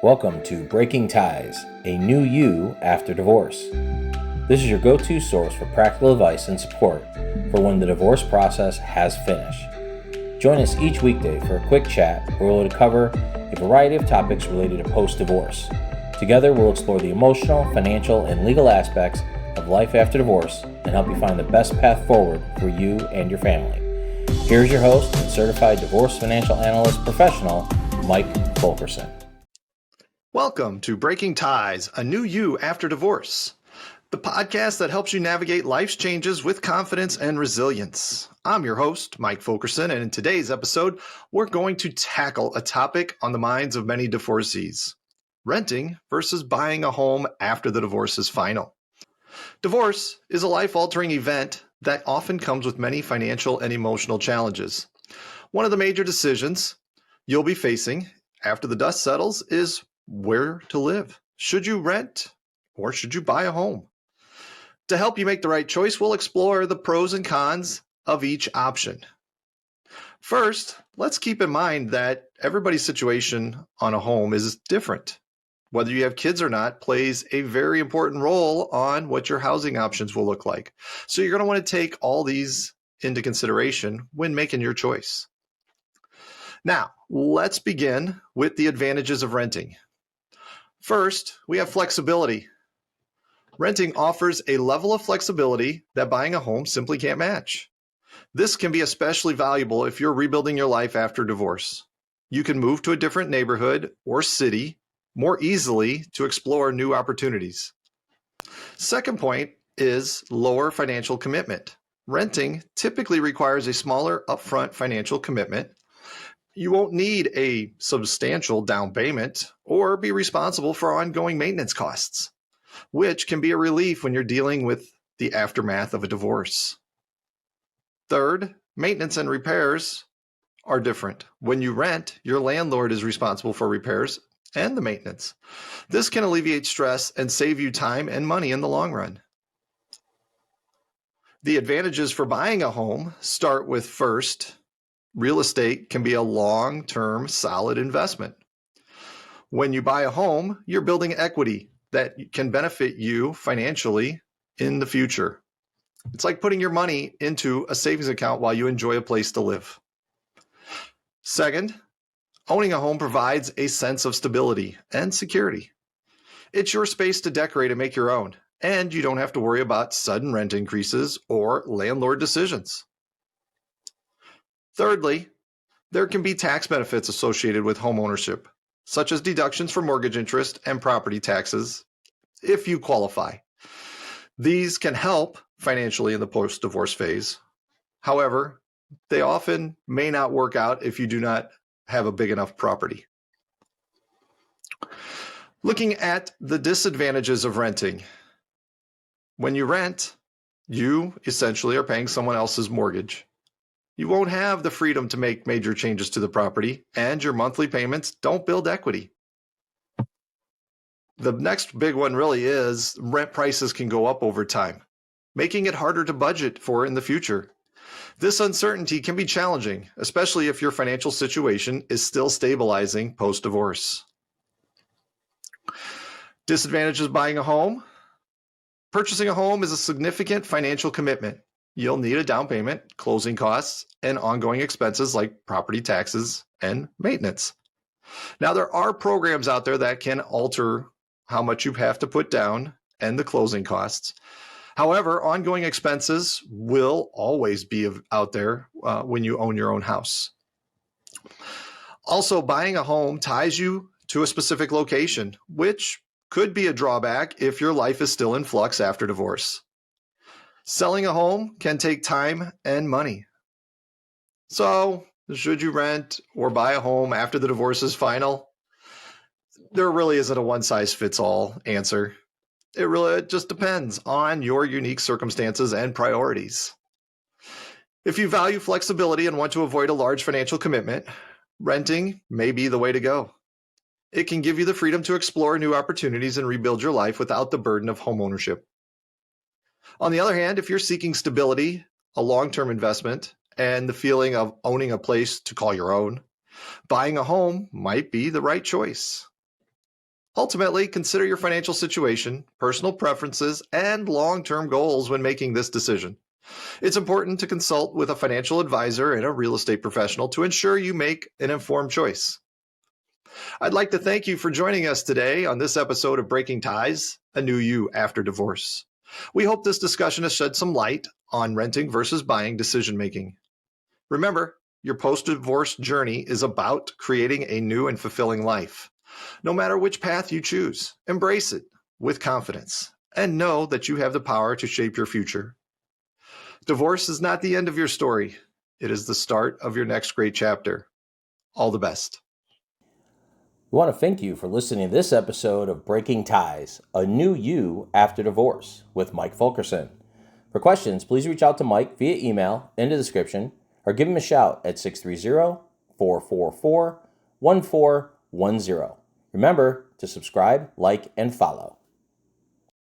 Welcome to Breaking Ties, a new you after divorce. This is your go-to source for practical advice and support for when the divorce process has finished. Join us each weekday for a quick chat where we'll cover a variety of topics related to post-divorce. Together, we'll explore the emotional, financial, and legal aspects of life after divorce and help you find the best path forward for you and your family. Here's your host and Certified Divorce Financial Analyst professional, Mike Fulkerson. Welcome to Breaking Ties, a new you after divorce, the podcast that helps you navigate life's changes with confidence and resilience. I'm your host, Mike Fulkerson, and in today's episode, we're going to tackle a topic on the minds of many divorcees: renting versus buying a home after the divorce is final. Divorce is a life-altering event that often comes with many financial and emotional challenges. One of the major decisions you'll be facing after the dust settles is where to live. Should you rent or should you buy a home? To help you make the right choice, we'll explore the pros and cons of each option. First, let's keep in mind that everybody's situation on a home is different. Whether you have kids or not plays a very important role on what your housing options will look like. So you're going to want to take all these into consideration when making your choice. Now, let's begin with the advantages of renting. First, we have flexibility. Renting offers a level of flexibility that buying a home simply can't match. This can be especially valuable if you're rebuilding your life after divorce. You can move to a different neighborhood or city more easily to explore new opportunities. Second point is lower financial commitment. Renting typically requires a smaller upfront financial commitment. You won't need a substantial down payment or be responsible for ongoing maintenance costs, which can be a relief when you're dealing with the aftermath of a divorce. Third, maintenance and repairs are different. When you rent, your landlord is responsible for repairs and the maintenance. This can alleviate stress and save you time and money in the long run. The advantages for buying a home start with first, real estate can be a long-term, solid investment. When you buy a home, you're building equity that can benefit you financially in the future. It's like putting your money into a savings account while you enjoy a place to live. Second, owning a home provides a sense of stability and security. It's your space to decorate and make your own, and you don't have to worry about sudden rent increases or landlord decisions. Thirdly, there can be tax benefits associated with home ownership, such as deductions for mortgage interest and property taxes, if you qualify. These can help financially in the post-divorce phase. However, they often may not work out if you do not have a big enough property. Looking at the disadvantages of renting. When you rent, you essentially are paying someone else's mortgage. You won't have the freedom to make major changes to the property, and your monthly payments don't build equity. The next big one really is rent prices can go up over time, making it harder to budget for in the future. This uncertainty can be challenging, especially if your financial situation is still stabilizing post-divorce. Disadvantages of buying a home. Purchasing a home is a significant financial commitment. You'll need a down payment, closing costs, and ongoing expenses like property taxes and maintenance. Now, there are programs out there that can alter how much you have to put down and the closing costs. However, ongoing expenses will always be out there when you own your own house. Also, buying a home ties you to a specific location, which could be a drawback if your life is still in flux after divorce. Selling a home can take time and money. So, should you rent or buy a home after the divorce is final? There really isn't a one-size-fits-all answer. It just depends on your unique circumstances and priorities. If you value flexibility and want to avoid a large financial commitment, renting may be the way to go. It can give you the freedom to explore new opportunities and rebuild your life without the burden of homeownership. On the other hand, if you're seeking stability, a long-term investment, and the feeling of owning a place to call your own, buying a home might be the right choice. Ultimately, consider your financial situation, personal preferences, and long-term goals when making this decision. It's important to consult with a financial advisor and a real estate professional to ensure you make an informed choice. I'd like to thank you for joining us today on this episode of Breaking Ties, A New You After Divorce. We hope this discussion has shed some light on renting versus buying decision making. Remember, your post-divorce journey is about creating a new and fulfilling life. No matter which path you choose, embrace it with confidence and know that you have the power to shape your future. Divorce is not the end of your story. It is the start of your next great chapter. All the best. We want to thank you for listening to this episode of Breaking Ties, A New You After Divorce with Mike Fulkerson. For questions, please reach out to Mike via email in the description or give him a shout at 630-444-1410. Remember to subscribe, like, and follow.